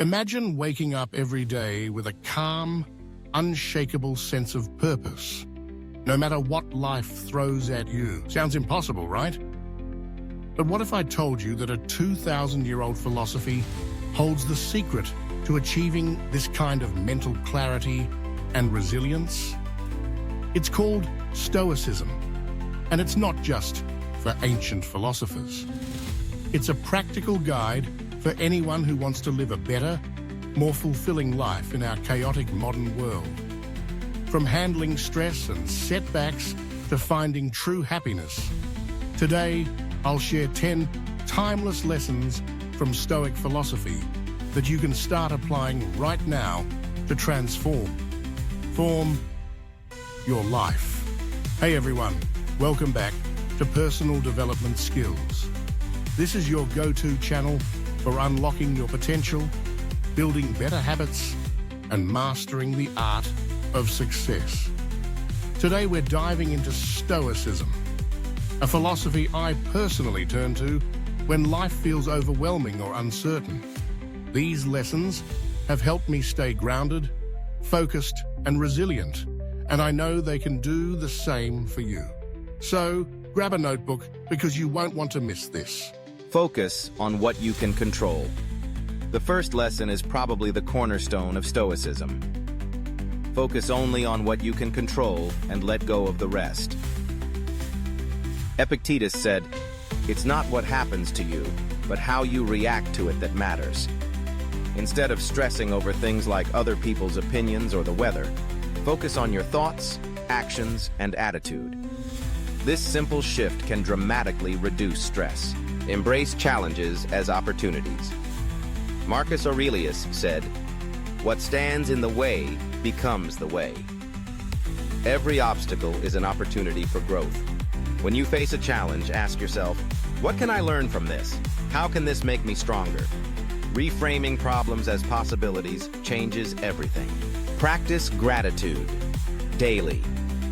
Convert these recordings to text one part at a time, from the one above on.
Imagine waking up every day with a calm, unshakable sense of purpose, no matter what life throws at you. Sounds impossible, right? But what if I told you that a 2,000-year-old philosophy holds the secret to achieving this kind of mental clarity and resilience? It's called Stoicism, and it's not just for ancient philosophers. It's a practical guide for anyone who wants to live a better, more fulfilling life in our chaotic modern world. From handling stress and setbacks to finding true happiness, today I'll share 10 timeless lessons from Stoic philosophy that you can start applying right now to transform your life. Hey everyone, welcome back to Personal Development Skills. This is your go-to channel for unlocking your potential, building better habits, and mastering the art of success. Today we're diving into Stoicism, a philosophy I personally turn to when life feels overwhelming or uncertain. These lessons have helped me stay grounded, focused, and resilient, and I know they can do the same for you. So, grab a notebook because you won't want to miss this. Focus on what you can control. The first lesson is probably the cornerstone of Stoicism. Focus only on what you can control and let go of the rest. Epictetus said, "It's not what happens to you, but how you react to it that matters." Instead of stressing over things like other people's opinions or the weather, focus on your thoughts, actions, and attitude. This simple shift can dramatically reduce stress. Embrace challenges as opportunities. Marcus Aurelius said, "What stands in the way becomes the way." Every obstacle is an opportunity for growth. When you face a challenge, ask yourself, what can I learn from this? How can this make me stronger? Reframing problems as possibilities changes everything. Practice gratitude daily.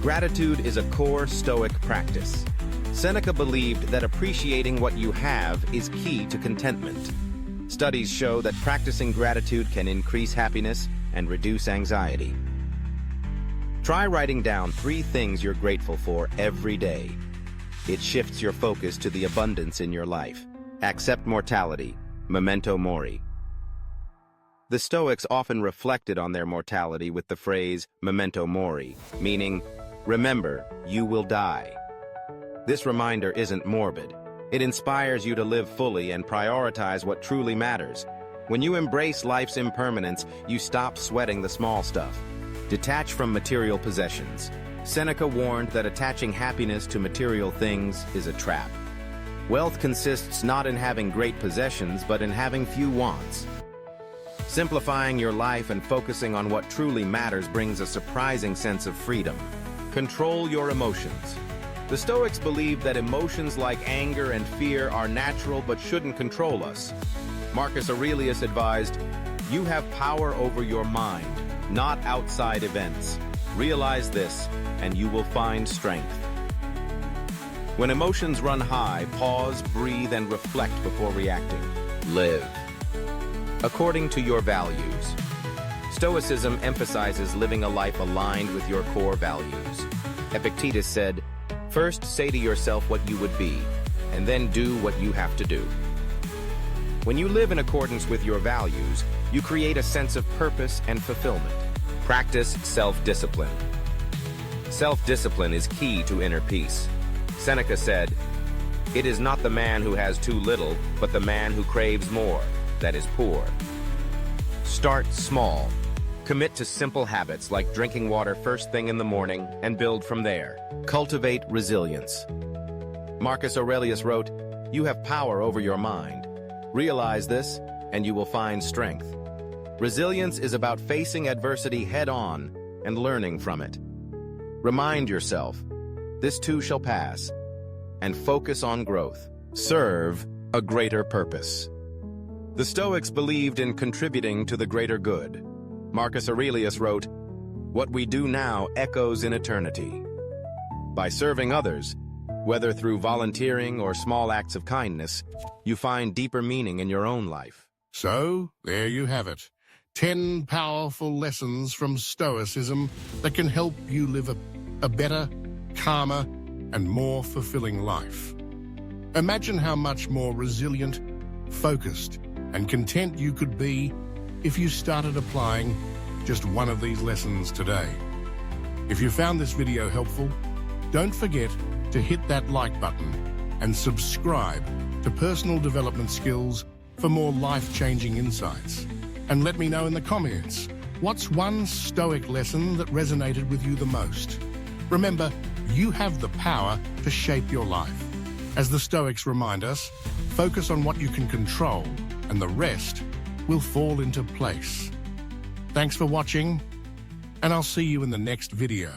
Gratitude is a core Stoic practice. Seneca believed that appreciating what you have is key to contentment. Studies show that practicing gratitude can increase happiness and reduce anxiety. Try writing down 3 things you're grateful for every day. It shifts your focus to the abundance in your life. Accept mortality, memento mori. The Stoics often reflected on their mortality with the phrase memento mori, meaning, remember, you will die. This reminder isn't morbid. It inspires you to live fully and prioritize what truly matters. When you embrace life's impermanence, you stop sweating the small stuff. Detach from material possessions. Seneca warned that attaching happiness to material things is a trap. Wealth consists not in having great possessions, but in having few wants. Simplifying your life and focusing on what truly matters brings a surprising sense of freedom. Control your emotions. The Stoics believed that emotions like anger and fear are natural but shouldn't control us. Marcus Aurelius advised, "You have power over your mind, not outside events. Realize this, and you will find strength." When emotions run high, pause, breathe, and reflect before reacting. Live according to your values. Stoicism emphasizes living a life aligned with your core values. Epictetus said, "First say to yourself what you would be, and then do what you have to do." When you live in accordance with your values, you create a sense of purpose and fulfillment. Practice self-discipline. Self-discipline is key to inner peace. Seneca said, "It is not the man who has too little, but the man who craves more, that is poor." Start small. Commit to simple habits like drinking water first thing in the morning and build from there. Cultivate resilience. Marcus Aurelius wrote, "You have power over your mind. Realize this, and you will find strength." Resilience is about facing adversity head-on and learning from it. Remind yourself, this too shall pass, and focus on growth. Serve a greater purpose. The Stoics believed in contributing to the greater good. Marcus Aurelius wrote, "What we do now echoes in eternity." By serving others, whether through volunteering or small acts of kindness, you find deeper meaning in your own life. So, there you have it. 10 powerful lessons from Stoicism that can help you live a better, calmer, and more fulfilling life. Imagine how much more resilient, focused, and content you could be if you started applying just one of these lessons today. If you found this video helpful, don't forget to hit that like button and subscribe to Personal Development Skills for more life-changing insights. And let me know in the comments, what's one Stoic lesson that resonated with you the most? Remember, you have the power to shape your life. As the Stoics remind us, focus on what you can control, and the rest will fall into place. Thanks for watching, and I'll see you in the next video.